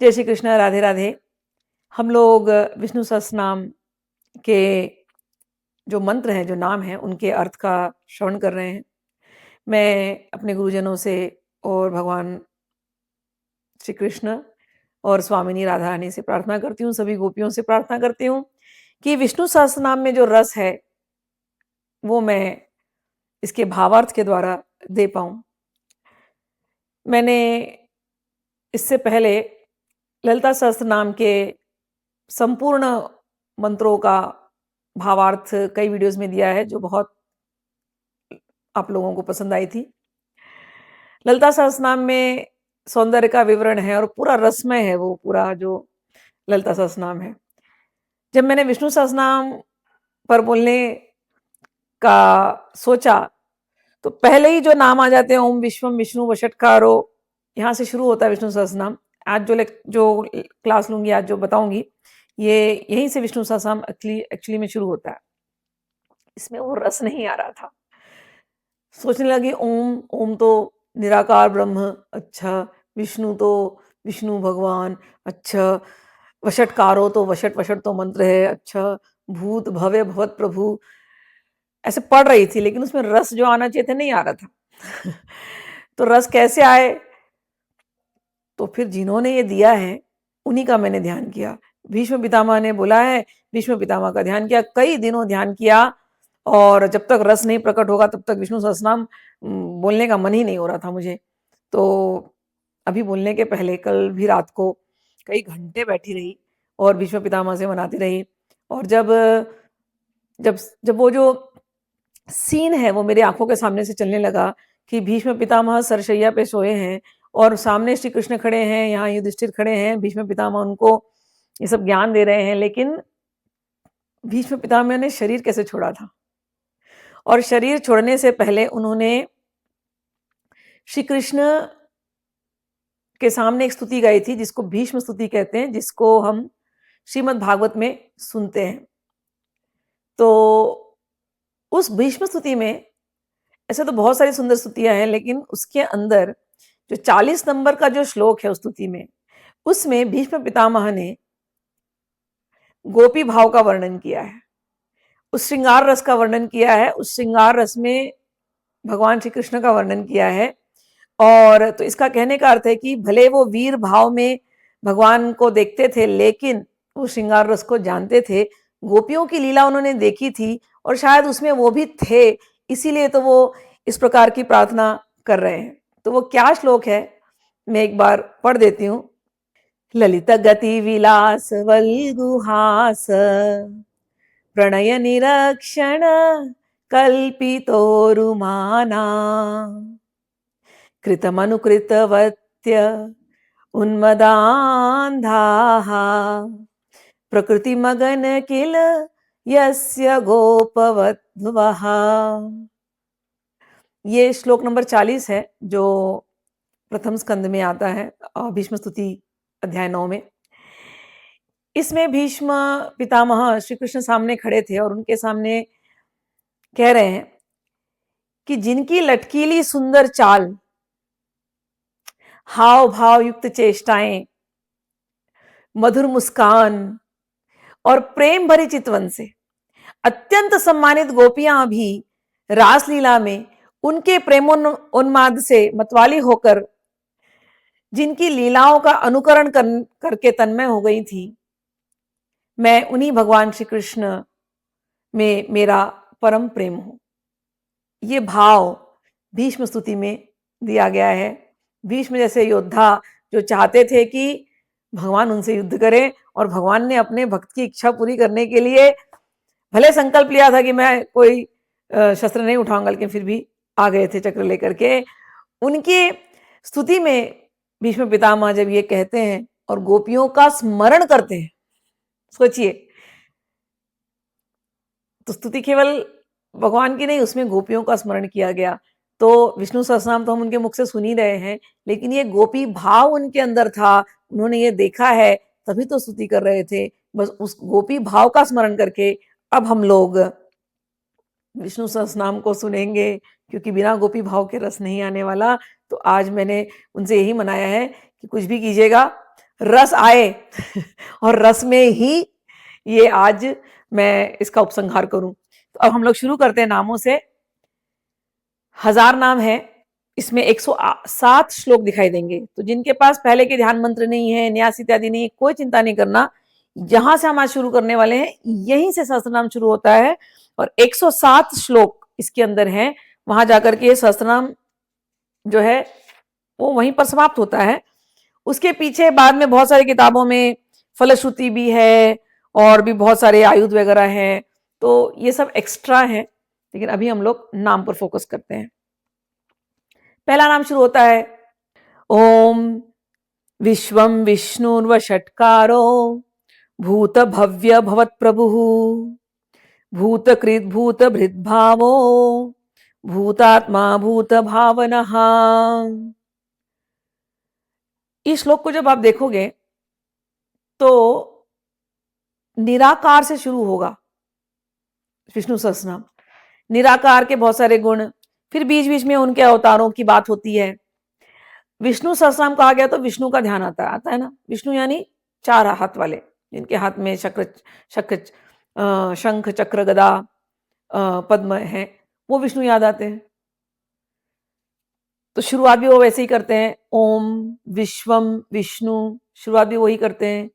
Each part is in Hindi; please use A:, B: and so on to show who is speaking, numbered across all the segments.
A: जय श्री कृष्ण, राधे राधे। हम लोग विष्णु सहस्त्रनाम के जो मंत्र हैं, जो नाम हैं, उनके अर्थ का श्रवण कर रहे हैं। मैं अपने गुरुजनों से और भगवान श्री कृष्ण और स्वामिनी राधा रानी से प्रार्थना करती हूँ, सभी गोपियों से प्रार्थना करती हूँ कि विष्णु सहस्त्रनाम में जो रस है, वो मैं इसके भावार्थ के द्वारा दे पाऊँ। मैंने इससे पहले ललिता सहस्त्रनाम के संपूर्ण मंत्रों का भावार्थ कई वीडियोस में दिया है, जो बहुत आप लोगों को पसंद आई थी। ललिता सहस्त्रनाम में सौंदर्य का विवरण है और पूरा रसमय है वो पूरा जो ललिता सहस्त्रनाम है। जब मैंने विष्णु सहस्त्रनाम पर बोलने का सोचा, तो पहले ही जो नाम आ जाते हैं, ओम विश्वम विष्णु वषट्कारो, यहाँ से शुरू होता है विष्णु सहस्त्रनाम। आज जो क्लास लूंगी, आज जो बताऊंगी, ये यहीं से विष्णु सहस्त्रनाम एक्चुअली में शुरू होता है। इसमें वो रस नहीं आ रहा था। सोचने लगी ओम ओम तो निराकार ब्रह्म, अच्छा। विष्णु तो विष्णु भगवान, अच्छा। वषटकारो तो वषट वषट तो मंत्र है, अच्छा। भूत भव्य भवत प्रभु, ऐसे पढ़ रही थी, लेकिन उसमें रस जो आना चाहिए था, नहीं आ रहा था। तो रस कैसे आए? तो फिर जिन्होंने ये दिया है, उन्हीं का मैंने ध्यान किया। भीष्म पितामह ने बोला है, भीष्म पितामह का ध्यान किया, कई दिनों ध्यान किया, और जब तक रस नहीं प्रकट होगा तब तक विष्णु सहस्त्रनाम बोलने का मन ही नहीं हो रहा था मुझे। तो अभी बोलने के पहले कल भी रात को कई घंटे बैठी रही और भीष्म पितामह से मनाती रही। और जब जब जब वो जो सीन है वो मेरी आंखों के सामने से चलने लगा कि भीष्म पितामह सरशैया पे सोए हैं और सामने श्री कृष्ण खड़े हैं, यहाँ युधिष्ठिर खड़े हैं, भीष्म पितामह उनको ये सब ज्ञान दे रहे हैं, लेकिन भीष्म पितामह ने शरीर कैसे छोड़ा था? और शरीर छोड़ने से पहले उन्होंने श्री कृष्ण के सामने एक स्तुति गाई थी, जिसको भीष्म स्तुति कहते हैं, जिसको हम श्रीमद् भागवत में सुनते हैं। तो उस भीष्म स्तुति में ऐसे तो बहुत सारी सुंदर स्तुतियां हैं, लेकिन उसके अंदर जो 40 नंबर का जो श्लोक है उस स्तुति में, उसमें भीष्म पितामह ने गोपी भाव का वर्णन किया है, उस श्रृंगार रस का वर्णन किया है, उस श्रृंगार रस में भगवान श्री कृष्ण का वर्णन किया है। और तो इसका कहने का अर्थ है कि भले वो वीर भाव में भगवान को देखते थे, लेकिन वो श्रृंगार रस को जानते थे। गोपियों की लीला उन्होंने देखी थी और शायद उसमें वो भी थे, इसीलिए तो वो इस प्रकार की प्रार्थना कर रहे हैं। तो वो क्या श्लोक है, मैं एक बार पढ़ देती हूँ। ललित गति विलास वल्गुहास प्रणय निरक्षण कल्पितोरुमाना कृतमनुकृतवत्य उन्मदान्धाः प्रकृतिमगन किल यस्य गोपवधवः। ये श्लोक नंबर 40 है, जो प्रथम स्कंद में आता है, भीष्म स्तुति अध्याय 9 में। इसमें भीष्म पितामह श्री कृष्ण सामने खड़े थे और उनके सामने कह रहे हैं कि जिनकी लटकीली सुंदर चाल, हाव भाव युक्त चेष्टाएं, मधुर मुस्कान और प्रेम भरी चितवन से अत्यंत सम्मानित गोपियां भी रासलीला में उनके प्रेमोन्माद से मतवाली होकर जिनकी लीलाओं का अनुकरण करके तन्मय हो गई थी, मैं उन्हीं भगवान श्री कृष्ण में मेरा परम प्रेम हूं। ये भाव भीष्म स्तुति में दिया गया है। भीष्म जैसे योद्धा जो चाहते थे कि भगवान उनसे युद्ध करें, और भगवान ने अपने भक्त की इच्छा पूरी करने के लिए भले संकल्प लिया था कि मैं कोई शस्त्र नहीं उठाऊंगा, लेकिन फिर भी आ गए थे चक्र लेकर के। उनकी स्तुति में भीष्म पितामह जब ये कहते हैं और गोपियों का स्मरण करते हैं, सोचिए, तो स्तुति केवल भगवान की नहीं, उसमें गोपियों का स्मरण किया गया। तो विष्णु सहस्त्रनाम तो हम उनके मुख से सुन ही रहे हैं, लेकिन ये गोपी भाव उनके अंदर था, उन्होंने ये देखा है, तभी तो स्तुति कर रहे थे। बस उस गोपी भाव का स्मरण करके अब हम लोग विष्णु सहस्त्रनाम को सुनेंगे, क्योंकि बिना गोपी भाव के रस नहीं आने वाला। तो आज मैंने उनसे यही मनाया है कि कुछ भी कीजिएगा, रस आए और रस में ही ये आज मैं इसका उपसंहार करूं। तो अब हम लोग शुरू करते हैं नामों से। 1000 नाम है, इसमें 107 श्लोक दिखाई देंगे। तो जिनके पास पहले के ध्यान मंत्र नहीं है, न्यास इत्यादि नहीं है, कोई चिंता नहीं करना। यहां से हम आज शुरू करने वाले हैं, यहीं से सहस्त्रनाम शुरू होता है और 107 श्लोक इसके अंदर हैं। वहां जाकर के सहस्त्रनाम जो है वो वहीं पर समाप्त होता है। उसके पीछे बाद में बहुत सारी किताबों में फलश्रुति भी है और भी बहुत सारे आयुध वगैरह हैं, तो ये सब एक्स्ट्रा है, लेकिन अभी हम लोग नाम पर फोकस करते हैं। पहला नाम शुरू होता है ओम विश्वम विष्णुर्वषट्कारो भूत भव्य भवत प्रभु भूतकृत भूत भृद्भावो भूतात्मा भूत भावनः। इस श्लोक को जब आप देखोगे तो निराकार से शुरू होगा विष्णु सहस्त्रनाम। निराकार के बहुत सारे गुण, फिर बीच बीच में उनके अवतारों की बात होती है। विष्णु सहस्त्रनाम कहा गया तो विष्णु का ध्यान आता है ना। विष्णु यानी 4 हाथ वाले, जिनके हाथ में शंख चक्र गदा पद्म है, वो विष्णु याद आते हैं। तो शुरुआत भी वो वैसे ही करते हैं, ओम विश्वम विष्णु, शुरुआत भी वही करते हैं।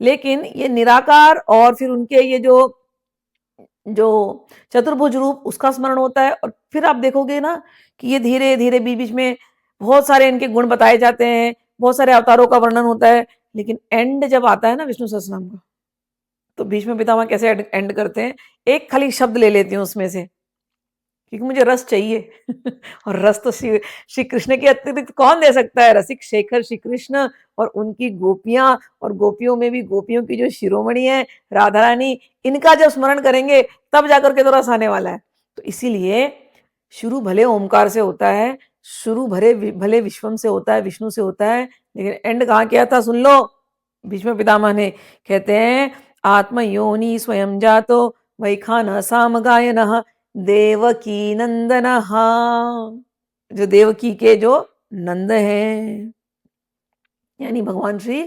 A: लेकिन ये निराकार और फिर उनके ये जो चतुर्भुज रूप, उसका स्मरण होता है। और फिर आप देखोगे ना कि ये धीरे धीरे बीच बीच में बहुत सारे इनके गुण बताए जाते हैं, बहुत सारे अवतारों का वर्णन होता है। लेकिन एंड जब आता है ना विष्णु सहस्त्रनाम का, तो भीष्म पितामह कैसे एंड करते हैं, एक खाली शब्द ले लेती हूँ उसमें से, क्योंकि मुझे रस चाहिए और रस तो श्री कृष्ण के अतिरिक्त कौन दे सकता है। रसिक शेखर श्री कृष्ण और उनकी गोपियां, और गोपियों में भी गोपियों की जो शिरोमणि है राधा रानी, इनका जब स्मरण करेंगे तब जाकर के तो रस आने वाला है। तो इसीलिए शुरू भले ओमकार से होता है, शुरू भले विश्वम से होता है, विष्णु से होता है, लेकिन एंड कहाँ किया था सुन लो। भीष्म पितामह ने कहते हैं आत्मयोनि स्वयं जातो वैखान साम गायन देवकी नंदन, जो देवकी के जो नंद हैं, यानी भगवान श्री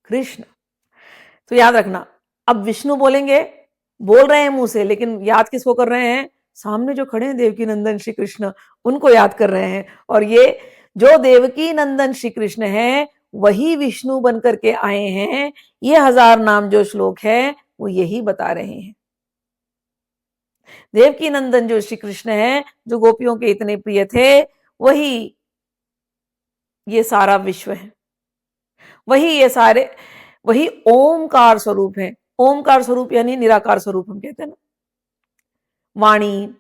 A: कृष्ण। तो याद रखना, अब विष्णु बोलेंगे, बोल रहे हैं मुंह से, लेकिन याद किसको कर रहे हैं, सामने जो खड़े हैं देवकी नंदन श्री कृष्ण, उनको याद कर रहे हैं। और ये जो देवकी नंदन श्री कृष्ण है वही विष्णु बन करके आए हैं। ये 1000 नाम जो श्लोक है वो यही बता रहे हैं। देवकी नंदन जो श्री कृष्ण है, जो गोपियों के इतने प्रिय थे, वही ये सारा विश्व है, वही ओमकार स्वरूप है। ओमकार स्वरूप यानी निराकार स्वरूप हम कहते हैं ना। वाणी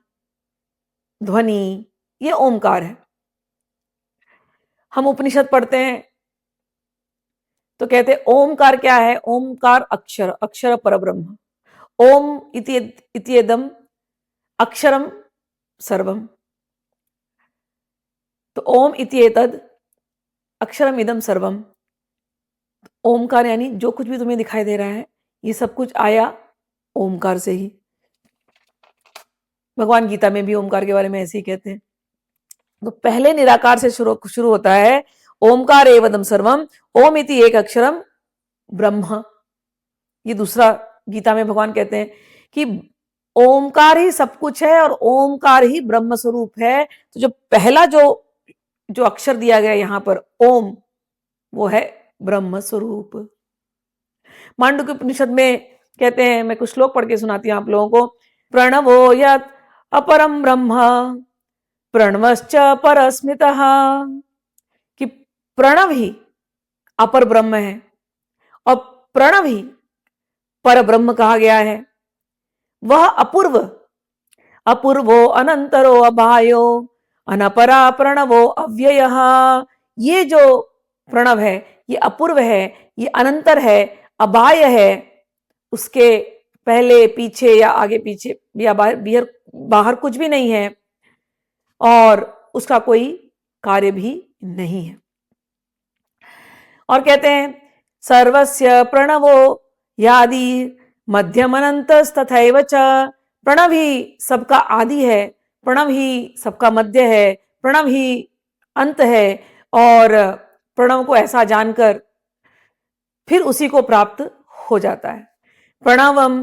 A: ध्वनि ये ओमकार है। हम उपनिषद पढ़ते हैं तो कहते हैं ओमकार क्या है, ओमकार अक्षर, अक्षर परब्रह्म। ओम इत्येदम अक्षरम सर्वम। तो ओम इत्येतद अक्षरम इदम सर्वम। ओमकार यानी जो कुछ भी तुम्हें दिखाई दे रहा है, ये सब कुछ आया ओमकार से ही। भगवान गीता में भी ओमकार के बारे में ऐसे ही कहते हैं। तो पहले निराकार से शुरू होता है, ओमकार एवदम सर्वम, ओम इति एक अक्षरम ब्रह्म। ये दूसरा गीता में भगवान कहते हैं कि ओमकार ही सब कुछ है और ओमकार ही ब्रह्म स्वरूप है। तो जो पहला जो अक्षर दिया गया यहां पर ओम, वो है ब्रह्म स्वरूप। मांडुक्य उपनिषद में कहते हैं, मैं कुछ श्लोक पढ़ के सुनाती हूं आप लोगों को। प्रणवो यत् अपरम ब्रह्म प्रणवश्च परस्मितः, कि प्रणव ही अपर ब्रह्म है और प्रणव ही पर ब्रह्म कहा गया है। वह अपूर्व, अपूर्वो अनंतरो अबायो अनपरा प्रणवो अव्ययः। ये जो प्रणव है ये अपूर्व है, ये अनंतर है, अबाह्य है, उसके पहले पीछे या आगे पीछे या बाहर कुछ भी नहीं है और उसका कोई कार्य भी नहीं है। और कहते हैं सर्वस्य प्रणवो यादि मध्यमनंतस्तथैव च। प्रणव ही सबका आदि है, प्रणव ही सबका मध्य है, प्रणव ही अंत है। और प्रणव को ऐसा जानकर फिर उसी को प्राप्त हो जाता है। प्रणवम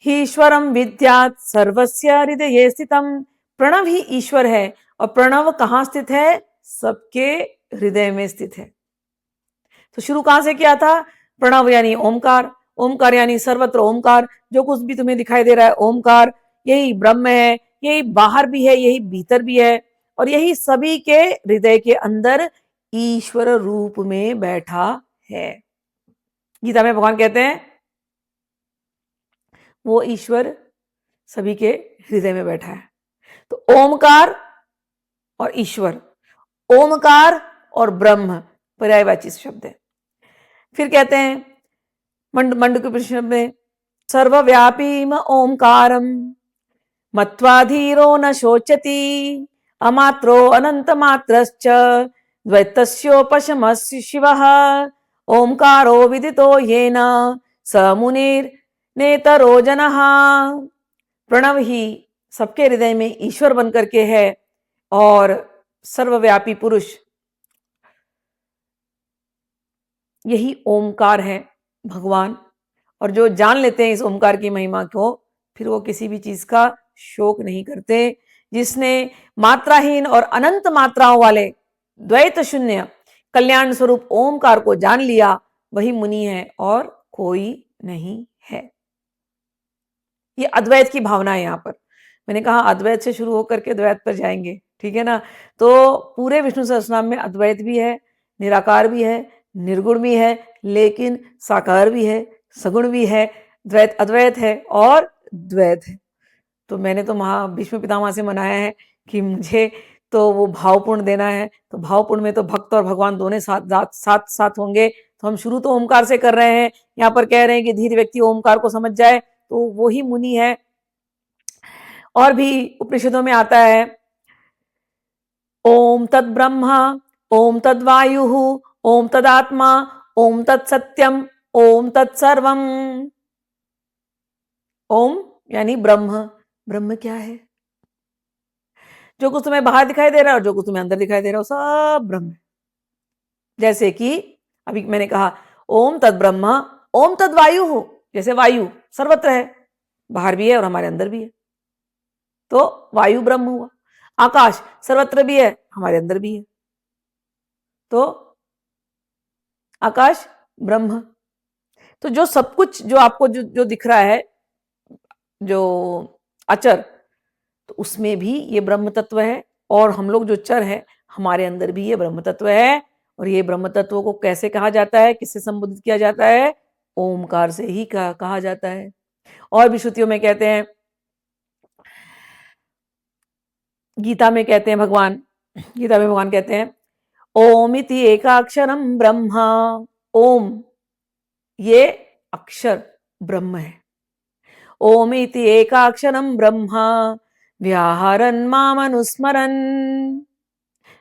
A: ही ईश्वरम विद्यात सर्वस्य हृदये स्थितम। प्रणव ही ईश्वर है और प्रणव कहाँ स्थित है? सबके हृदय में स्थित है। तो शुरू कहां से किया था? प्रणव यानी ओमकार, ओमकार यानी सर्वत्र ओमकार, जो कुछ भी तुम्हें दिखाई दे रहा है ओमकार, यही ब्रह्म है, यही बाहर भी है, यही भीतर भी है, और यही सभी के हृदय के अंदर ईश्वर रूप में बैठा है। गीता में भगवान कहते हैं वो ईश्वर सभी के हृदय में बैठा है। तो ओमकार और ईश्वर, ओमकार और ब्रह्म पर्यायवाची शब्द है। फिर कहते हैं मंडूक्योपनिषद में सर्वव्यापीम ओंकारम मत्वा धीरो न शोचति अमात्रो अनंत मात्रश्च द्वैतस्योपशमस्य शिवः ओंकारो विदितो येन स मुनिर्नेतरो जनः। प्रणव ही सबके हृदय में ईश्वर बनकर के है और सर्वव्यापी पुरुष यही ओमकार है भगवान। और जो जान लेते हैं इस ओमकार की महिमा को, फिर वो किसी भी चीज का शोक नहीं करते। जिसने मात्राहीन और अनंत मात्राओं वाले द्वैत शून्य कल्याण स्वरूप ओमकार को जान लिया, वही मुनि है और कोई नहीं है। ये अद्वैत की भावना है। यहां पर मैंने कहा अद्वैत से शुरू होकर के द्वैत पर जाएंगे, ठीक है ना। तो पूरे विष्णु सहस्त्रनाम में अद्वैत भी है, निराकार भी है, निर्गुण भी है, लेकिन साकार भी है, सगुण भी है, द्वैत अद्वैत है और द्वैत है। तो मैंने तो भीष्म पितामह से मनाया है कि मुझे तो वो भावपूर्ण देना है। तो भावपूर्ण में तो भक्त और भगवान दोनों साथ साथ होंगे। तो हम शुरू तो ओमकार से कर रहे हैं, यहाँ पर कह रहे हैं कि धीर व्यक्ति ओमकार को समझ जाए तो वो ही मुनि है। और भी उपनिषदों में आता है ओम तद ब्रह्मा ओम तद वायु ओम तदात्मा ओम तत्सत्यम ओम तत्सर्वम। ओम यानी ब्रह्म। ब्रह्म क्या है? जो कुछ तुम्हें बाहर दिखाई दे रहा है और जो कुछ तुम्हें अंदर दिखाई दे रहा है, सब ब्रह्म है। जैसे कि अभी मैंने कहा ओम तद ब्रह्म ओम तद वायु हो, जैसे वायु सर्वत्र है, बाहर भी है और हमारे अंदर भी है, तो वायु ब्रह्म हुआ। आकाश सर्वत्र भी है, हमारे अंदर भी है, तो आकाश ब्रह्म। तो जो सब कुछ जो आपको जो दिख रहा है, जो अचर, तो उसमें भी ये ब्रह्म तत्व है। और हम लोग जो चर है, हमारे अंदर भी ये ब्रह्म तत्व है। और ये ब्रह्म तत्व को कैसे कहा जाता है, किससे संबोधित किया जाता है? ओमकार से ही कहा जाता है। और भी श्रुतियों में कहते हैं, गीता में कहते हैं भगवान, गीता में भगवान कहते हैं ओम इति एकाक्षरम ब्रह्मा। ओम ये अक्षर ब्रह्म है। ओम इति एकाक्षरम ब्रह्मा व्याहरन् माम अनुस्मरन्।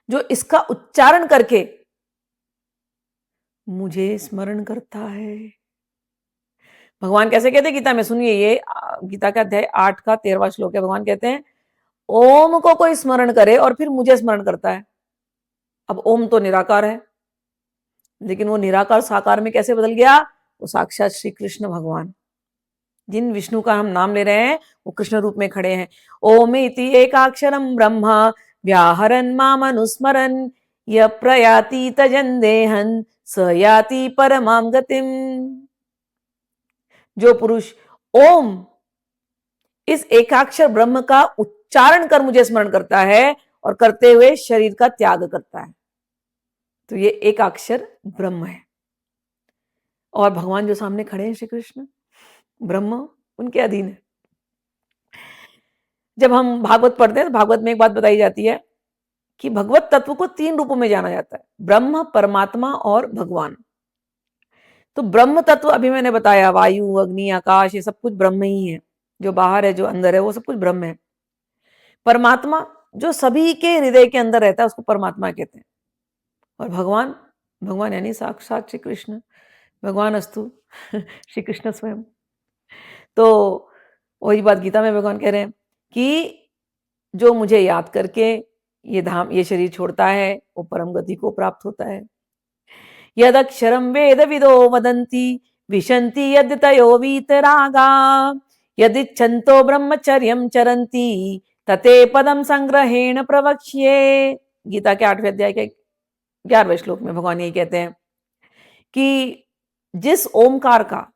A: जो इसका उच्चारण करके मुझे स्मरण करता है। भगवान कैसे कहते हैं गीता में? सुनिए, ये गीता का अध्याय 8 का 13वां श्लोक है। भगवान कहते हैं ओम को कोई स्मरण करे और फिर मुझे स्मरण करता है। अब ओम तो निराकार है, लेकिन वो निराकार साकार में कैसे बदल गया? वो साक्षात श्री कृष्ण भगवान, जिन विष्णु का हम नाम ले रहे हैं, वो कृष्ण रूप में खड़े हैं। ओम इति एकाक्षरम ब्रह्मा व्याहरन् माम अनुस्मरन् य प्रयाति तजन् देहन् स याति परमां गतिम। जो पुरुष ओम इस एकाक्षर ब्रह्म का उच्चारण कर मुझे स्मरण करता है और करते हुए शरीर का त्याग करता है, तो ये एकाक्षर ब्रह्म है। और भगवान जो सामने खड़े हैं श्री कृष्ण, ब्रह्म उनके अधीन है। जब हम भागवत पढ़ते हैं तो भागवत में एक बात बताई जाती है कि भगवत तत्व को 3 रूपों में जाना जाता है, ब्रह्म, परमात्मा और भगवान। तो ब्रह्म तत्व अभी मैंने बताया, वायु, अग्नि, आकाश, ये सब कुछ ब्रह्म ही है। जो बाहर है, जो अंदर है, वो सब कुछ ब्रह्म है। परमात्मा जो सभी के हृदय के अंदर रहता है, उसको परमात्मा कहते हैं। और भगवान, भगवान यानी साक्षात श्री कृष्ण, भगवान अस्तु श्री कृष्ण स्वयं। तो वही बात गीता में भगवान कह रहे हैं कि जो मुझे याद करके ये धाम, ये शरीर छोड़ता है, वो परम गति को प्राप्त होता है। यदक्षरं वेदविदो वदन्ति विशन्ति यद्तयो वीतरागा यदिच्छन्तो ब्रह्मचर्यं चरन्ति तते पदम संग्रहेण प्रवक्ष्ये। गीता के 8वें अध्याय के 11वें श्लोक में भगवान यही कहते हैं कि जिस ओमकार का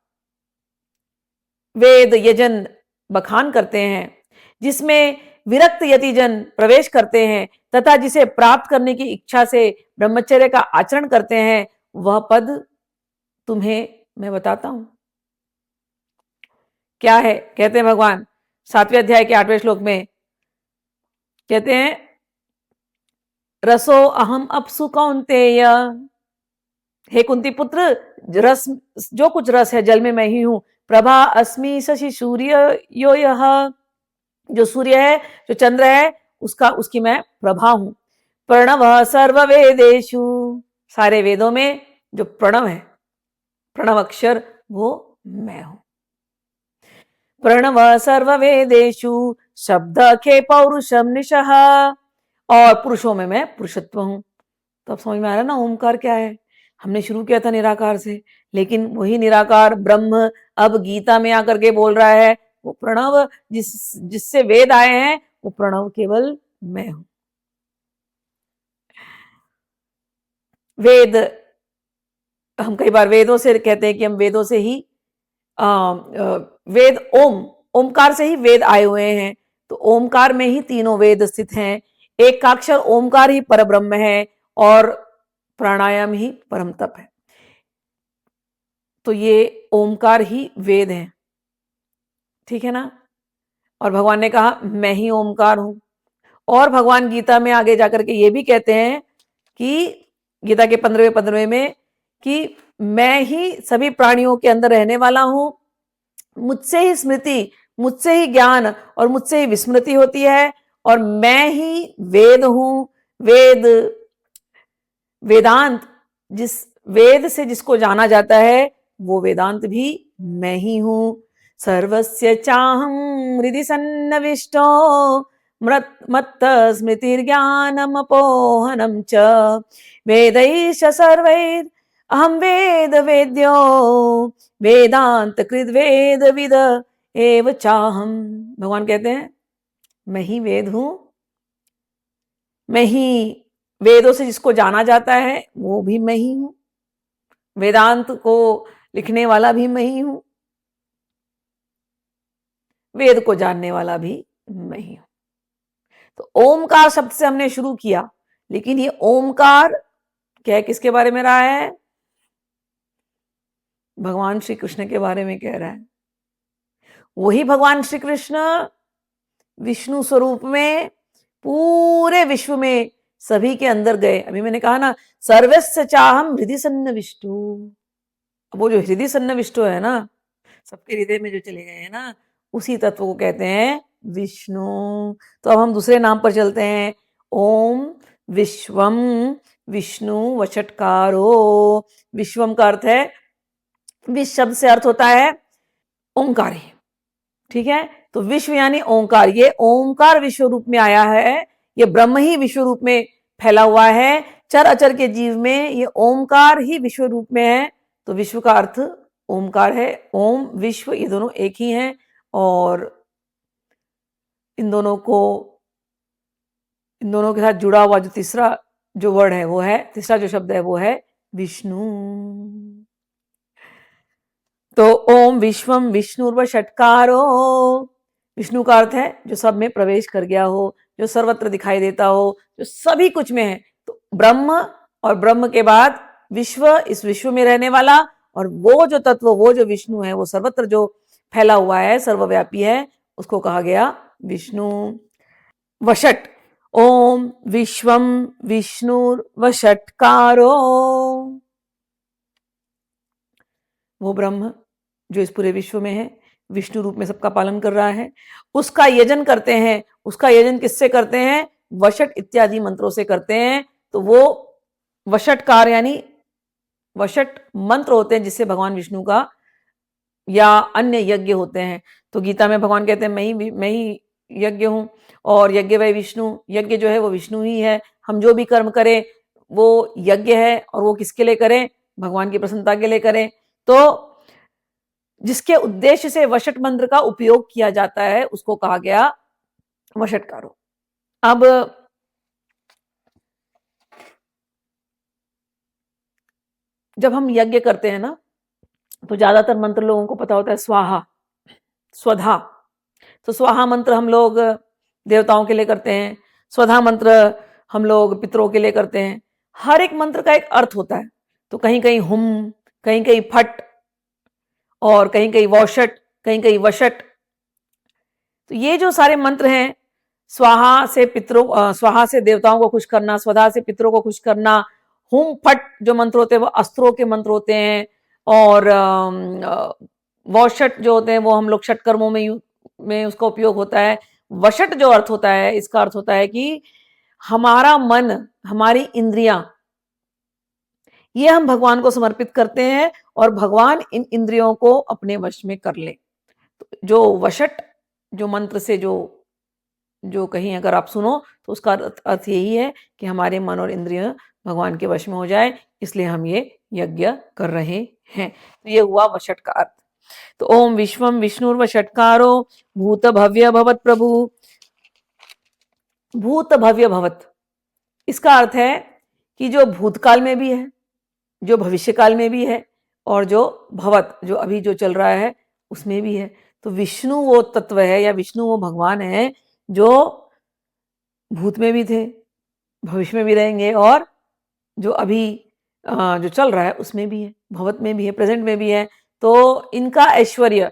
A: वेद यजन बखान करते हैं, जिसमें विरक्त यतिजन प्रवेश करते हैं तथा जिसे प्राप्त करने की इच्छा से ब्रह्मचर्य का आचरण करते हैं, वह पद तुम्हें मैं बताता हूं। क्या है? कहते हैं भगवान 7वें अध्याय के 8वें श्लोक में कहते हैं, रसो अहम अपसु कौन्तेय, हे कुंती पुत्र, रस, जो कुछ रस है जल में मैं ही हूं। प्रभा अस्मि शशि सूर्य यो यह, जो सूर्य है, जो चंद्र है, उसकी मैं प्रभा हूं। प्रणव सर्व वेदेशु, सारे वेदों में जो प्रणव है, प्रणव अक्षर, वो मैं हूं। प्रणव सर्व वेदेशु शब्द के पौरुषम निशः, और पुरुषों में मैं पुरुषत्व हूं। तो अब समझ में आ रहा ना ओमकार क्या है। हमने शुरू किया था निराकार से, लेकिन वही निराकार ब्रह्म अब गीता में आकर के बोल रहा है वो प्रणव, जिससे वेद आए हैं, वो प्रणव केवल मैं हूं। वेद, हम कई बार वेदों से कहते हैं कि हम वेदों से ही वेद, ओमकार से ही वेद आए हुए हैं। तो ओमकार में ही तीनों वेद स्थित हैं। एक का अक्षर ओमकार ही परब्रह्म है और प्राणायाम ही परम तप है। तो ये ओमकार ही वेद है, ठीक है ना। और भगवान ने कहा मैं ही ओमकार हूं। और भगवान गीता में आगे जाकर के ये भी कहते हैं कि गीता के 15वें 15वें में कि मैं ही सभी प्राणियों के अंदर रहने वाला हूं, मुझसे ही स्मृति, मुझसे ही ज्ञान और मुझसे ही विस्मृति होती है, और मैं ही वेद हूं। वेद, वेदांत, जिस वेद से जिसको जाना जाता है वो वेदांत भी मैं ही हूं। सर्वस्य चाहं हृदि सन्निविष्टो मत्त स्मृतिर्ज्ञानमपोहनं च वेदैश्च सर्वैर् अहं वेद वेद्यो वेदांत कृद वेद विद एव चाहम। भगवान कहते हैं मैं ही वेद हूं, मैं ही वेदों से जिसको जाना जाता है वो भी मैं ही हूं, वेदांत को लिखने वाला भी मैं ही हूं, वेद को जानने वाला भी मैं ही हूं। तो ओमकार शब्द से हमने शुरू किया, लेकिन ये ओमकार क्या, किसके बारे में रहा है? भगवान श्री कृष्ण के बारे में कह रहा है। वही भगवान श्री कृष्ण विष्णु स्वरूप में पूरे विश्व में सभी के अंदर गए। अभी मैंने कहा ना, सर्वस्य चाहम हृदय सन्निविष्टो। वो जो हृदय सन्निविष्टो है ना, सबके हृदय में जो चले गए हैं ना, उसी तत्व को कहते हैं विष्णु। तो अब हम दूसरे नाम पर चलते हैं। ओम विश्वम, विष्णु वषटकारो। विश्वम का अर्थ है, विश्व शब्द से अर्थ होता है ओंकार ही, ठीक है। तो विश्व यानी ओंकार, ये ओंकार विश्व रूप में आया है, ये ब्रह्म ही विश्व रूप में फैला हुआ है। चर अचर के जीव में ये ओंकार ही विश्व रूप में है। तो विश्व का अर्थ ओंकार है। ओम विश्व ये दोनों एक ही हैं, और इन दोनों के साथ जुड़ा हुआ जो तीसरा जो वर्ड है वो है, तीसरा जो शब्द है वो है विष्णु। तो ओम विश्वम विष्णुर्व षटकारो, विष्णु का अर्थ है जो सब में प्रवेश कर गया हो, जो सर्वत्र दिखाई देता हो, जो सभी कुछ में है। तो ब्रह्म, और ब्रह्म के बाद विश्व, इस विश्व में रहने वाला, और वो जो तत्व, वो जो विष्णु है, वो सर्वत्र जो फैला हुआ है, सर्वव्यापी है, उसको कहा गया विष्णु। वषट, ओम विश्वम विष्णुर्वषटकारो, वो ब्रह्म जो इस पूरे विश्व में है, विष्णु रूप में सबका पालन कर रहा है, उसका यजन करते हैं। उसका यजन किससे करते हैं? वषट इत्यादि मंत्रों से करते हैं। तो वो वषटकार यानी वषट मंत्र होते हैं जिससे भगवान विष्णु का या अन्य यज्ञ होते हैं। तो गीता में भगवान कहते हैं मैं ही यज्ञ हूं, और यज्ञ वह विष्णु, यज्ञ जो है वो विष्णु ही है। हम जो भी कर्म करें वो यज्ञ है, और वो किसके लिए करें? भगवान की प्रसन्नता के लिए करें। तो जिसके उद्देश्य से वशट मंत्र का उपयोग किया जाता है उसको कहा गया वशटकारो। अब जब हम यज्ञ करते हैं ना, तो ज्यादातर मंत्र लोगों को पता होता है स्वाहा, स्वधा। तो स्वाहा मंत्र हम लोग देवताओं के लिए करते हैं, स्वधा मंत्र हम लोग पितरों के लिए करते हैं। हर एक मंत्र का एक अर्थ होता है। तो कहीं कहीं हुम, कहीं कहीं फट, और कहीं कहीं वौषट, कहीं कहीं वशट। तो ये जो सारे मंत्र हैं, स्वाहा से पितरों, स्वाहा से देवताओं को खुश करना, स्वधा से पितरों को खुश करना, हुम फट जो मंत्र होते हैं वो अस्त्रों के मंत्र होते हैं, और वौषट जो होते हैं वो हम लोग षट कर्मों में उसका उपयोग होता है। वशट जो अर्थ होता है, इसका अर्थ होता है कि हमारा मन, हमारी इंद्रियां, ये हम भगवान को समर्पित करते हैं और भगवान इन इंद्रियों को अपने वश में कर ले। तो जो वशट जो मंत्र से जो जो कहीं अगर आप सुनो तो उसका अर्थ यही है कि हमारे मन और इंद्रिय भगवान के वश में हो जाए, इसलिए हम ये यज्ञ कर रहे हैं। तो ये हुआ वशट का अर्थ। तो ओम विश्वम विष्णुर्वशटकारो भूत भव्य भवत प्रभु। भूत भव्य भवत, इसका अर्थ है कि जो भूतकाल में भी है, जो भविष्य काल में भी है, और जो भवत जो अभी जो चल रहा है उसमें भी है। तो विष्णु वो तत्व है या विष्णु वो भगवान है जो भूत में भी थे, भविष्य में भी रहेंगे, और जो अभी जो चल रहा है उसमें भी है, भवत में भी है, प्रेजेंट में भी है। तो इनका ऐश्वर्य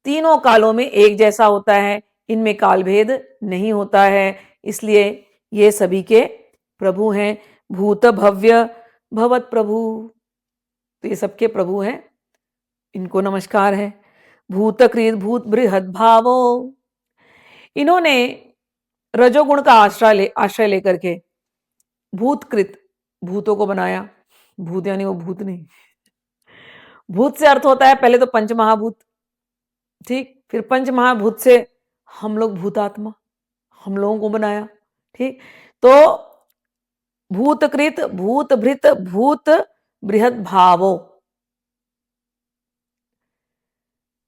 A: तीनों कालों में एक जैसा होता है, इनमें काल भेद नहीं होता है, इसलिए ये सभी के प्रभु हैं। भूत भव्य भवत प्रभु, तो ये सबके प्रभु हैं, इनको नमस्कार है। भूतकृत भूत बृहद भावो, इन्होंने रजोगुण का आश्रय लेकर के भूतकृत भूतों को बनाया। भूत यानी वो भूत नहीं, भूत से अर्थ होता है पहले तो पंच महाभूत, ठीक, फिर पंच महाभूत से हम लोग भूतात्मा, हम लोगों को बनाया, ठीक। तो भूतकृत भूत भृत भूत बृहद भावो,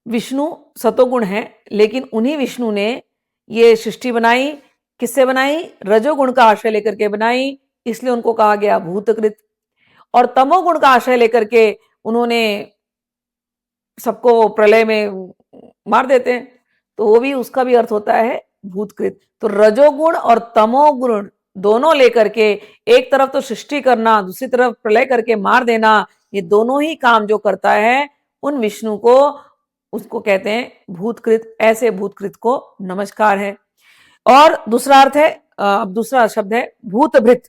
A: विष्णु सतोगुण है, लेकिन उन्हीं विष्णु ने ये सृष्टि बनाई, किससे बनाई? रजोगुण का आश्रय लेकर के बनाई, इसलिए उनको कहा गया भूतकृत। और तमोगुण का आश्रय लेकर के उन्होंने सबको प्रलय में मार देते हैं, तो वो भी, उसका भी अर्थ होता है भूतकृत। तो रजोगुण और तमोगुण दोनों लेकर के एक तरफ तो सृष्टि करना, दूसरी तरफ प्रलय करके मार देना, ये दोनों ही काम जो करता है उन विष्णु को, उसको कहते हैं भूतकृत। ऐसे भूतकृत को नमस्कार है। और दूसरा अर्थ है, अब दूसरा शब्द है भूतभृत,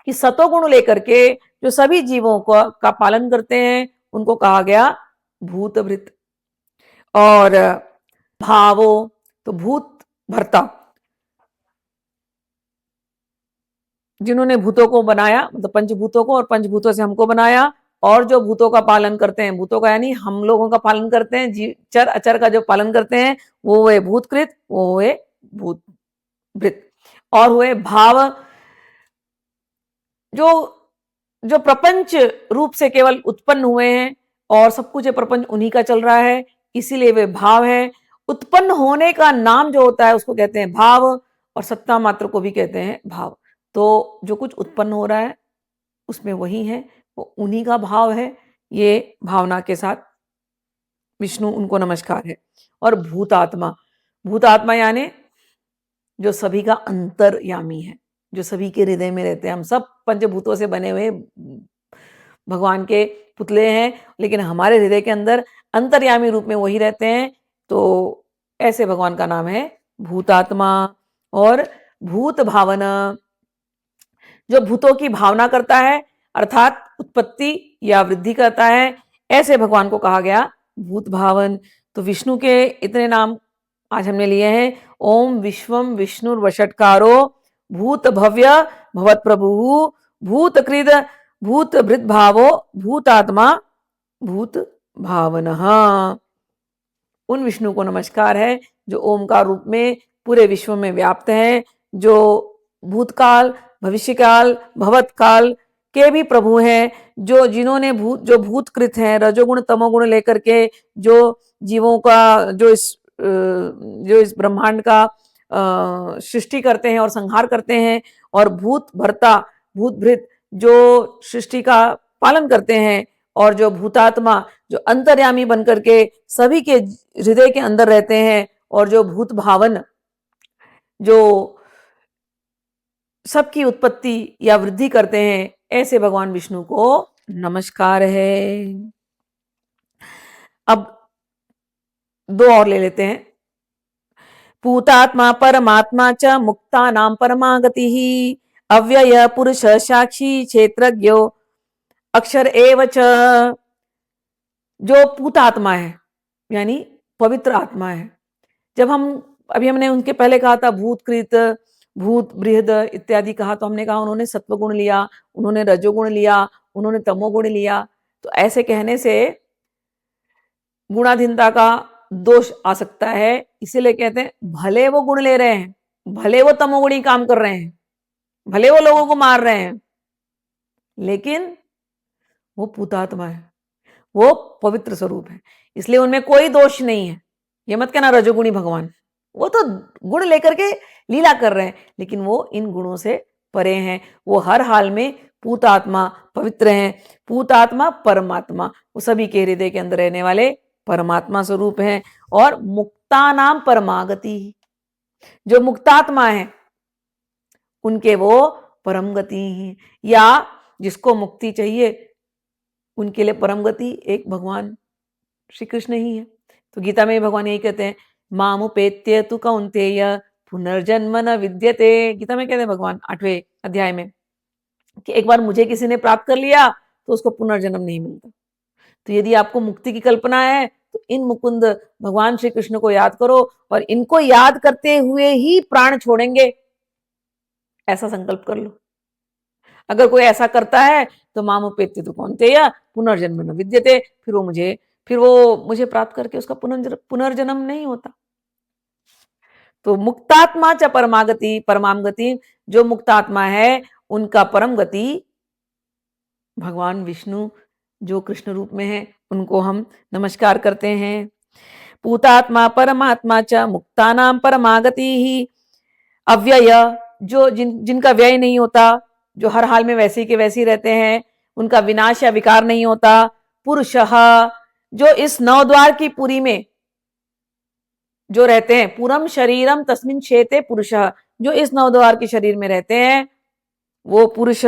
A: कि सतोगुण लेकर के जो सभी जीवों का पालन करते हैं उनको कहा गया भूतभृत। और भावो, तो भूत भर्ता, जिन्होंने भूतों को बनाया, मतलब पंचभूतों को, और पंचभूतों से हमको बनाया, और जो भूतों का पालन करते हैं, भूतों का यानी हम लोगों का पालन करते हैं, जीव चर अचर का जो पालन करते हैं, वो हुए भूतकृत, वो हुए भूतभृत। और हुए भाव, जो जो प्रपंच रूप से केवल उत्पन्न हुए हैं और सब कुछ ये प्रपंच उन्हीं का चल रहा है, इसीलिए वे भाव है। उत्पन्न होने का नाम जो होता है उसको कहते हैं भाव, और सत्ता मात्र को भी कहते हैं भाव। तो जो कुछ उत्पन्न हो रहा है उसमें वही है, वो उन्हीं का भाव है। ये भावना के साथ विष्णु, उनको नमस्कार है। और भूतात्मा, भूतात्मा यानी जो सभी का अंतर्यामी है, जो सभी के हृदय में रहते हैं। हम सब पंचभूतों से बने हुए भगवान के पुतले हैं, लेकिन हमारे हृदय के अंदर अंतर्यामी रूप में वही रहते हैं। तो ऐसे भगवान का नाम है भूतात्मा। और भूत भावना, जो भूतों की भावना करता है, अर्थात उत्पत्ति या वृद्धि करता है, ऐसे भगवान को कहा गया भूत भावन। तो विष्णु के इतने नाम आज हमने लिए हैं। ओम विश्वम विष्णुर्वशटकारो भूत भव्य भवत प्रभु भूतकृत भूत भृत भावो भूतात्मा भूत भावनः। उन विष्णु को नमस्कार है जो ओमकार रूप में पूरे विश्व में व्याप्त है, जो भूतकाल, भविष्यकाल, भवतकाल के भी प्रभु हैं, जो जिन्होंने जो भूतकृत हैं, रजोगुण तमोगुण लेकर के जो जीवों का जो इस ब्रह्मांड का सृष्टि करते हैं और संहार करते हैं, और भूत भर्ता भूत भृत जो सृष्टि का पालन करते हैं, और जो भूतात्मा जो अंतर्यामी बनकर के सभी के हृदय के अंदर रहते हैं, और जो भूत भावन जो सबकी उत्पत्ति या वृद्धि करते हैं, ऐसे भगवान विष्णु को नमस्कार है। अब दो और ले लेते हैं। पूतात्मा परमात्मा च मुक्ता नाम परमागति ही अव्यय पुरुष साक्षी क्षेत्रज्ञो अक्षर एव च। जो पूतात्मा है यानी पवित्र आत्मा है, जब हम अभी हमने उनके पहले कहा था भूतकृत भूत बृहद इत्यादि कहा, तो हमने कहा उन्होंने सत्वगुण लिया, उन्होंने रजोगुण लिया, उन्होंने तमोगुण लिया। तो ऐसे कहने से गुणाधीनता का दोष आ सकता है, इसीलिए कहते हैं भले वो गुण ले रहे हैं, भले वो तमोगुणी काम कर रहे हैं, भले वो लोगों को मार रहे हैं, लेकिन वो पूतात्मा है, वो पवित्र स्वरूप है, इसलिए उनमें कोई दोष नहीं है। ये मत कहना रजोगुणी भगवान, वो तो गुण लेकर के लीला कर रहे हैं, लेकिन वो इन गुणों से परे हैं। वो हर हाल में पूतात्मा पवित्र हैं। पूतात्मा परमात्मा, वो सभी के हृदय के अंदर रहने वाले परमात्मा स्वरूप हैं। और मुक्ता नाम परमागति, जो मुक्तात्मा है उनके वो परम गति हैं, या जिसको मुक्ति चाहिए उनके लिए परम गति एक भगवान श्री कृष्ण ही है। तो गीता में भगवान यही कहते हैं, मामुपेत्य तु कौन्तेय पुनर्जन्म न विद्यते। गीता में कहते हैं भगवान 8वें अध्याय में कि एक बार मुझे किसी ने प्राप्त कर लिया तो उसको पुनर्जन्म नहीं मिलता। तो यदि आपको मुक्ति की कल्पना है तो इन मुकुंद भगवान श्री कृष्ण को याद करो, और इनको याद करते हुए ही प्राण छोड़ेंगे, ऐसा संकल्प कर लो। अगर कोई ऐसा करता है तो मामुपेत्य तु कौन्तेय पुनर्जन्म न विद्यते, फिर वो मुझे प्राप्त करके उसका पुनर्जन्म नहीं होता। तो मुक्तात्मा च परमागति, परमागति जो मुक्तात्मा है उनका परम गति भगवान विष्णु जो कृष्ण रूप में है, उनको हम नमस्कार करते हैं। पूतात्मा परमात्मा च मुक्तानाम परमागति ही अव्यय, जो जिनका व्यय नहीं होता, जो हर हाल में वैसे के वैसे ही रहते हैं, उनका विनाश या विकार नहीं होता। पुरुषः, जो इस नवद्वार की पुरी में जो रहते हैं, पूरम शरीरम तस्मिन क्षेते पुरुषः, जो इस नवद्वार के शरीर में रहते हैं वो पुरुष।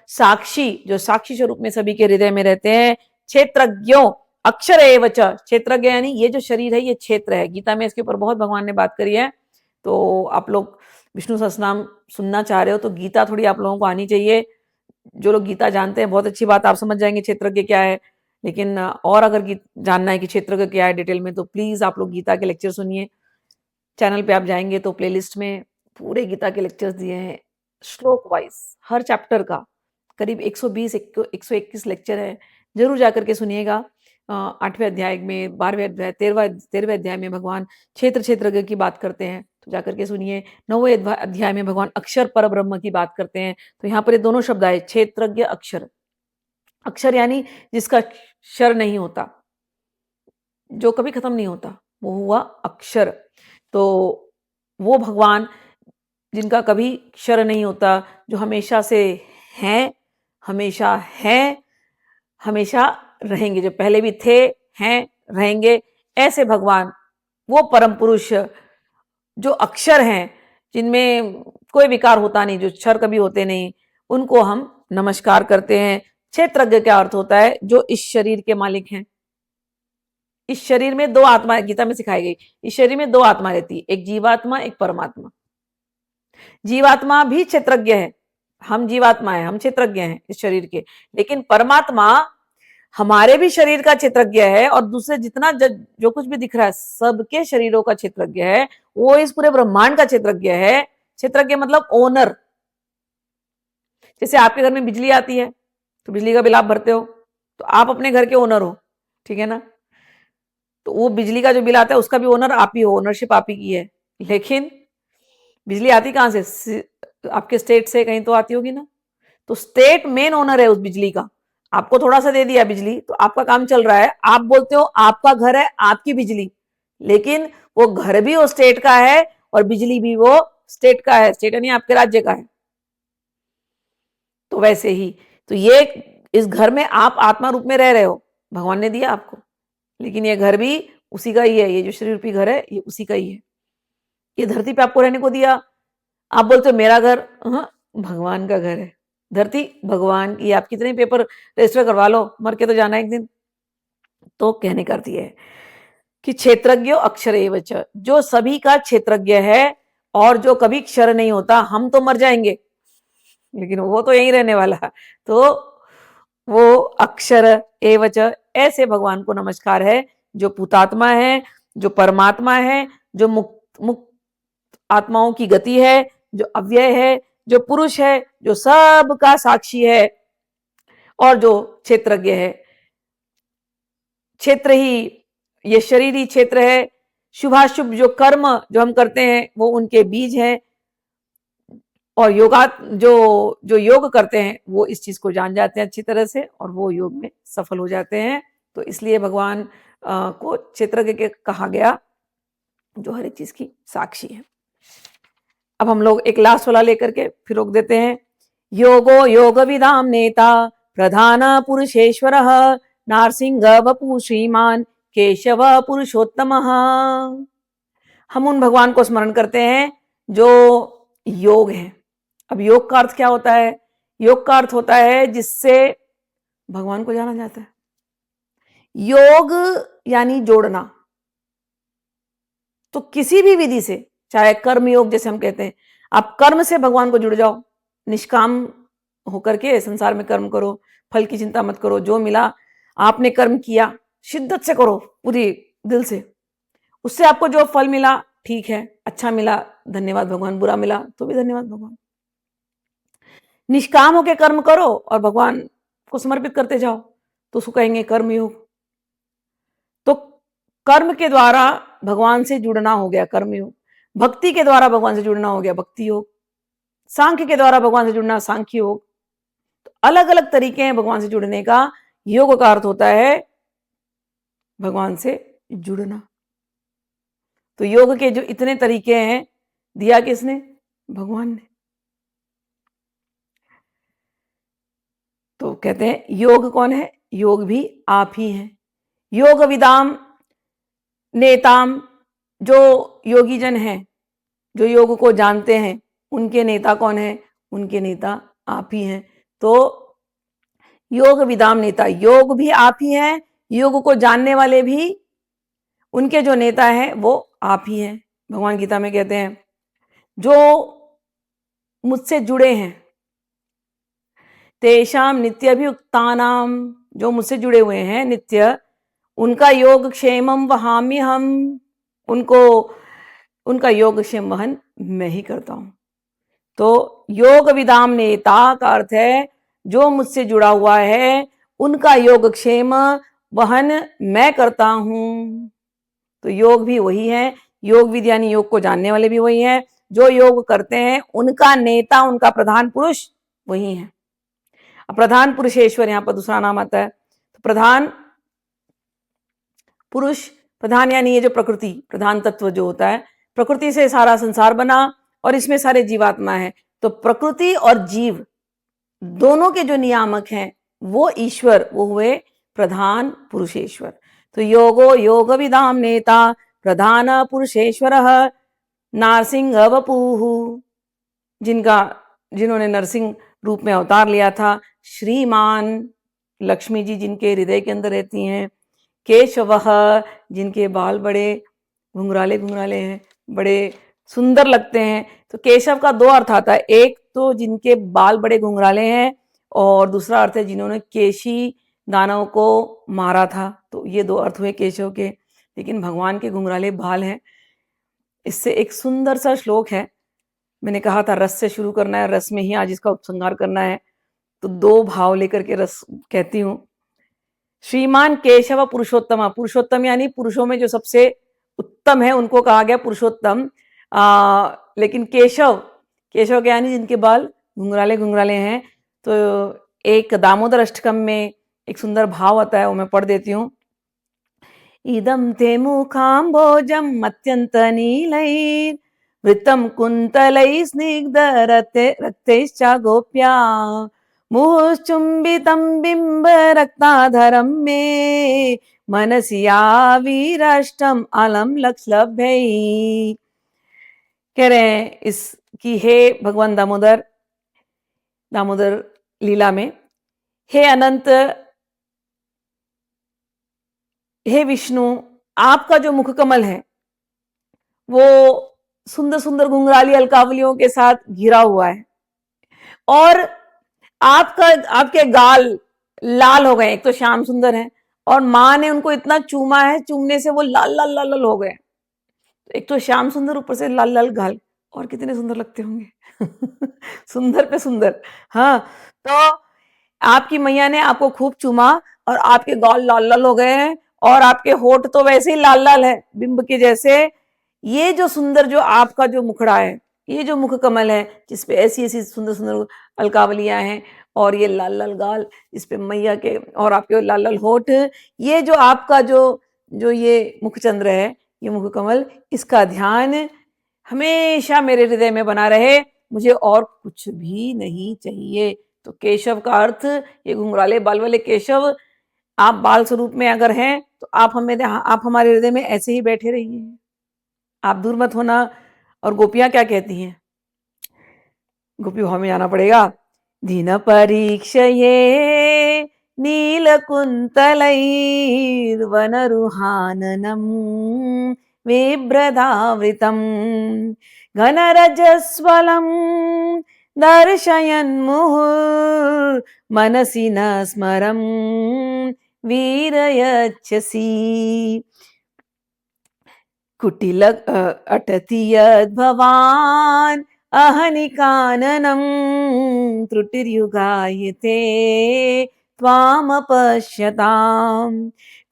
A: साक्षी, जो साक्षी स्वरूप में सभी के हृदय में रहते हैं। क्षेत्रज्ञों अक्षर एव च, क्षेत्रज्ञ यानी ये जो शरीर है ये क्षेत्र है। गीता में इसके ऊपर बहुत भगवान ने बात करी है। तो आप लोग विष्णु सहस्त्रनाम सुनना चाह रहे हो तो गीता थोड़ी आप लोगों को आनी चाहिए। जो लोग गीता जानते हैं बहुत अच्छी बात, आप समझ जाएंगे क्षेत्रज्ञ क्या है। लेकिन और अगर जानना है कि क्षेत्रज्ञ क्या है डिटेल में, तो प्लीज आप लोग गीता के लेक्चर सुनिए। चैनल पे आप जाएंगे तो प्लेलिस्ट में पूरे गीता के लेक्चर्स दिए हैं श्लोक वाइज, हर चैप्टर का करीब 120 121 लेक्चर है। जरूर जाकर के सुनिएगा। 8वें अध्याय में, 12वें अध्याय, 13वें अध्याय में भगवान क्षेत्रज्ञ की बात करते हैं, तो जाकर के सुनिए। 9वें अध्याय में भगवान अक्षर पर ब्रह्म की बात करते हैं। तो यहाँ पर ये दोनों शब्द आए, क्षेत्रज्ञ अक्षर। अक्षर यानी जिसका क्षर नहीं होता, जो कभी खत्म नहीं होता, वो हुआ अक्षर। तो वो भगवान जिनका कभी क्षर नहीं होता, जो हमेशा से हैं, हमेशा हैं, हमेशा रहेंगे, जो पहले भी थे, हैं, रहेंगे, ऐसे भगवान, वो परम पुरुष जो अक्षर हैं, जिनमें कोई विकार होता नहीं, जो क्षर कभी होते नहीं, उनको हम नमस्कार करते हैं। क्षेत्रज्ञ क्या अर्थ होता है? जो इस शरीर के मालिक हैं। इस शरीर में दो आत्मा, गीता में सिखाई गई, इस शरीर में दो आत्मा रहती है, एक जीवात्मा एक परमात्मा। जीवात्मा भी क्षेत्रज्ञ है, हम जीवात्मा है, हम क्षेत्रज्ञ हैं इस शरीर के, लेकिन परमात्मा हमारे भी शरीर का क्षेत्रज्ञ है, और दूसरे जितना जो कुछ भी दिख रहा है सबके शरीरों का क्षेत्रज्ञ है। वो इस पूरे ब्रह्मांड का क्षेत्रज्ञ है। क्षेत्रज्ञ मतलब ओनर। जैसे आपके घर में बिजली आती है तो बिजली का बिल आप भरते हो, तो आप अपने घर के ओनर हो, ठीक है ना। तो वो बिजली का जो बिल आता है उसका भी ओनर आप ही हो, ओनरशिप आप ही की है। लेकिन बिजली आती कहाँ से? आपके स्टेट से कहीं तो आती होगी ना। तो स्टेट मेन ओनर है उस बिजली का। आपको थोड़ा सा दे दिया बिजली, तो आपका काम चल रहा है, आप बोलते हो आपका घर है, आपकी बिजली, लेकिन वो घर भी वो स्टेट का है और बिजली भी वो स्टेट का है, स्टेट यानी आपके राज्य का है। तो वैसे ही तो ये इस घर में आप आत्मा रूप में रह रहे हो, भगवान ने दिया आपको, लेकिन ये घर भी उसी का ही है, ये जो शरीर रूपी घर है ये उसी का ही है। ये धरती पे आपको रहने को दिया, आप बोलते हो मेरा घर, हाँ भगवान का घर है। धरती भगवान की, आप कितने पेपर रजिस्टर करवा लो, मर के तो जाना एक दिन। तो कहने का अर्थ ये है कि क्षेत्रज्ञ अक्षर एवच, जो सभी का क्षेत्रज्ञ है और जो कभी क्षर नहीं होता। हम तो मर जाएंगे लेकिन वो तो यहीं रहने वाला, तो वो अक्षर एवच, ऐसे भगवान को नमस्कार है जो पुतात्मा है, जो परमात्मा है, जो मुक्त मुक्त आत्माओं की गति है, जो अव्यय है, जो पुरुष है, जो सबका साक्षी है और जो क्षेत्रज्ञ है। क्षेत्र ही, ये शरीर ही क्षेत्र है। शुभाशुभ जो कर्म जो हम करते हैं वो उनके बीज हैं, और योगा जो जो योग करते हैं वो इस चीज को जान जाते हैं अच्छी तरह से और वो योग में सफल हो जाते हैं। तो इसलिए भगवान को क्षेत्रज्ञ के कहा गया, जो हर एक चीज की साक्षी है। अब हम लोग एक लास्ट वाला लेकर के फिर रोक देते हैं। योगो योग विदाम नेता प्रधान पुरुषेश्वर नारसिंह वपु श्रीमान केशव पुरुषोत्तम। हम उन भगवान को स्मरण करते हैं जो योग है। अब योग का अर्थ क्या होता है? योग का अर्थ होता है जिससे भगवान को जाना जाता है। योग यानी जोड़ना। तो किसी भी विधि से, चाहे कर्म योग जैसे हम कहते हैं, आप कर्म से भगवान को जुड़ जाओ, निष्काम होकर के संसार में कर्म करो, फल की चिंता मत करो, जो मिला आपने कर्म किया शिद्दत से करो, पूरी दिल से, उससे आपको जो फल मिला ठीक है, अच्छा मिला धन्यवाद भगवान, बुरा मिला तो भी धन्यवाद भगवान। निष्काम होकर कर्म करो और भगवान को समर्पित करते जाओ, तो उसको कहेंगे कर्मयोग। तो कर्म के द्वारा भगवान से जुड़ना हो गया कर्मयोग, भक्ति के द्वारा भगवान से जुड़ना हो गया भक्ति योग, सांख्य के द्वारा भगवान से जुड़ना सांख्य योग। तो अलग अलग तरीके हैं भगवान से जुड़ने का। योग का अर्थ होता है भगवान से जुड़ना। तो योग के जो इतने तरीके हैं दिया किसने? भगवान ने। तो कहते हैं योग कौन है? योग भी आप ही हैं। योग विदाम नेताम, जो योगी जन हैं, जो योग को जानते हैं, उनके नेता कौन है? उनके नेता आप ही हैं। तो योग विदाम नेता, योग भी आप ही हैं, योग को जानने वाले भी उनके जो नेता हैं वो आप ही हैं। भगवान गीता में कहते हैं जो मुझसे जुड़े हैं, तेषाम नित्यभियुक्तानाम, जो मुझसे जुड़े हुए हैं नित्य, उनका योग क्षेमम वहामि हम, उनको उनका योग क्षेम वहन मैं ही करता हूं। तो योग विदाम नेता का अर्थ है जो मुझसे जुड़ा हुआ है उनका योग क्षेम वहन मैं करता हूं। तो योग भी वही है, योग विद यानी योग को जानने वाले भी वही है, जो योग करते हैं उनका नेता, उनका प्रधान पुरुष वही है। अब प्रधान पुरुषेश्वर यहां पर दूसरा नाम आता है। तो प्रधान पुरुष, प्रधान यानी ये जो प्रकृति, प्रधान तत्व जो होता है, प्रकृति से सारा संसार बना और इसमें सारे जीवात्मा है। तो प्रकृति और जीव दोनों के जो नियामक हैं वो ईश्वर, वो हुए प्रधान पुरुषेश्वर। तो योगो योग विदाम नेता प्रधान पुरुषेश्वर नारसिंह वपुः, जिन्होंने नरसिंह रूप में अवतार लिया था। श्रीमान, लक्ष्मी जी जिनके हृदय के अंदर रहती हैं। केशवः, जिनके बाल बड़े घुंघराले घुंघराले हैं, बड़े सुंदर लगते हैं। तो केशव का दो अर्थ आता है, एक तो जिनके बाल बड़े घुंघराले हैं और दूसरा अर्थ है जिन्होंने केशी दानव को मारा था। तो ये दो अर्थ हुए केशव के। लेकिन भगवान के घुंघराले बाल हैं। इससे एक सुंदर सा श्लोक है, मैंने कहा था रस से शुरू करना है, रस में ही आज इसका उपसंहार करना है, तो दो भाव लेकर के रस कहती हूं। श्रीमान केशव पुरुषोत्तम, पुरुषोत्तम यानी पुरुषों में जो सबसे उत्तम है उनको कहा गया पुरुषोत्तम। लेकिन केशव, केशव क्या यानी जिनके बाल घुंघराले घुंघराले हैं, तो एक दामोदर अष्टकम में एक सुंदर भाव आता है, वो मैं पढ़ देती हूँ। इदं ते मुखाम्भोजं मत्यंत नीलैर् वृत्तं कुन्तलैः रक्तैश्च गोप्या मुहुश्चुम्बितं बिम्बरक्ताधरं मे मनसि आविराष्टम अलम लक्ष्लभ्यै। कह रहे हैं इसकी, हे भगवान दामोदर, दामोदर लीला में, हे अनंत, हे विष्णु, आपका जो मुख कमल है वो सुंदर सुंदर घुंघराली अलकावलियों के साथ घिरा हुआ है, और आपके गाल लाल हो गए। एक तो श्याम सुंदर है, और माँ ने उनको इतना चूमा है, चूमने से वो लाल लाल लाल लाल हो गए। एक तो श्याम सुंदर, ऊपर से लाल लाल गाल, और कितने सुंदर लगते होंगे। सुंदर पे सुंदर। हाँ, तो आपकी मैया ने आपको खूब चूमा और आपके गाल लाल लाल हो गए हैं, और आपके होठ तो वैसे ही लाल लाल है बिंब के जैसे। ये जो सुंदर, जो आपका जो मुखड़ा है, ये जो मुख कमल है जिसपे ऐसी ऐसी सुंदर सुंदर अलकावलियां हैं, और ये लाल लाल गाल जिसपे मैया के, और आपके लाल लाल होठ, ये जो आपका जो जो ये मुखचंद्र है, ये मुख कमल, इसका ध्यान हमेशा मेरे हृदय में बना रहे, मुझे और कुछ भी नहीं चाहिए। तो केशव का अर्थ, ये घुंघराले बाल वाले केशव, आप बाल स्वरूप में अगर हैं तो आप हमारे हृदय में ऐसे ही बैठे रहिए, आप दूर मत होना। और गोपियां क्या कहती हैं, गोपी भाव में जाना पड़ेगा। दीन परीक्षये नीलकुन्तलैर्वनरुहाननं बिभ्रदावृतं घनरजस्वलं दर्शयन्मुहुर्मनसि न स्मरं वीरयच्छसि। कुटिल अटति यद्भवान् अहनिकाननं त्रुटिर्युगायते त्वामपश्यताम्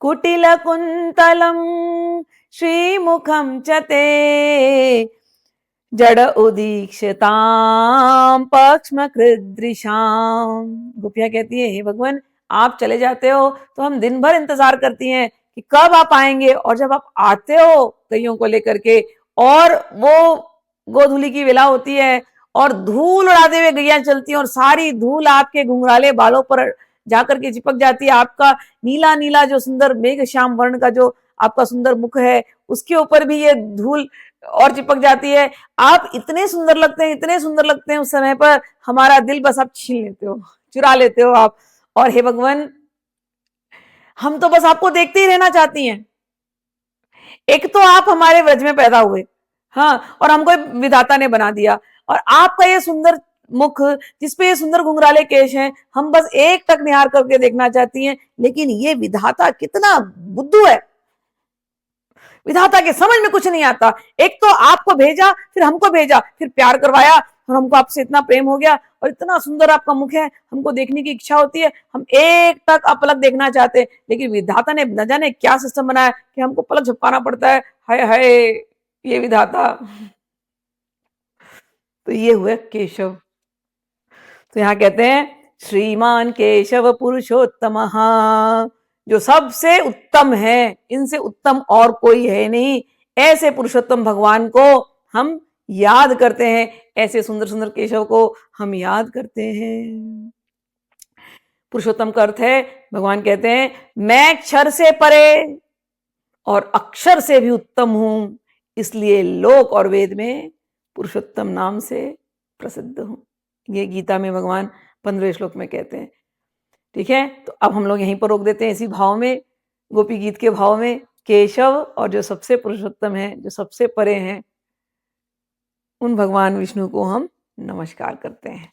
A: कुटिलकुन्तलं श्रीमुखं च ते जड़ उदीक्षताम पक्ष्मकृदृशाम। गोपियां कहती है, हे भगवान, आप चले जाते हो तो हम दिन भर इंतजार करती हैं कि कब आप आएंगे, और जब आप आते हो गैयों को लेकर के, और वो गोधूली की वेला होती है और धूल उड़ाते हुए गैया चलती हैं, और सारी धूल आपके घुंघराले बालों पर जाकर के चिपक जाती है। आपका नीला नीला जो सुंदर मेघ श्याम वर्ण का जो आपका सुंदर मुख है, उसके ऊपर भी ये धूल और चिपक जाती है। आप इतने सुंदर लगते हैं, इतने सुंदर लगते हैं, उस समय पर हमारा दिल बस आप छीन लेते हो, चुरा लेते हो आप। और हे भगवान, हम तो बस आपको देखते ही रहना चाहती हैं। एक तो आप हमारे व्रज में पैदा हुए, हाँ, और हमको विधाता ने बना दिया, और आपका ये सुंदर मुख जिसपे ये सुंदर घुंघराले केश हैं, हम बस एक टक निहार करके देखना चाहती हैं। लेकिन ये विधाता कितना बुद्धू है, विधाता के समझ में कुछ नहीं आता। एक तो आपको भेजा, फिर हमको भेजा, फिर प्यार करवाया, और हमको आपसे इतना प्रेम हो गया, और इतना सुंदर आपका मुख है, हमको देखने की इच्छा होती है, हम एक टक अपलक देखना चाहते हैं। लेकिन विधाता ने न जाने क्या सिस्टम बनाया कि हमको पलक झपकाना पड़ता है। हाय हाय, ये विधाता। तो ये हुए केशव। तो यहाँ कहते हैं, श्रीमान केशव पुरुषोत्तम, जो सबसे उत्तम है, इनसे उत्तम और कोई है नहीं। ऐसे पुरुषोत्तम भगवान को हम याद करते हैं, ऐसे सुंदर सुंदर केशव को हम याद करते हैं। पुरुषोत्तम का अर्थ है, भगवान कहते हैं, मैं क्षर से परे और अक्षर से भी उत्तम हूं, इसलिए लोक और वेद में पुरुषोत्तम नाम से प्रसिद्ध हूं। ये गीता में भगवान 15वें श्लोक में कहते हैं। ठीक है, तो अब हम लोग यहीं पर रोक देते हैं, इसी भाव में, गोपी गीत के भाव में। केशव और जो सबसे पुरुषोत्तम है, जो सबसे परे हैं, उन भगवान विष्णु को हम नमस्कार करते हैं।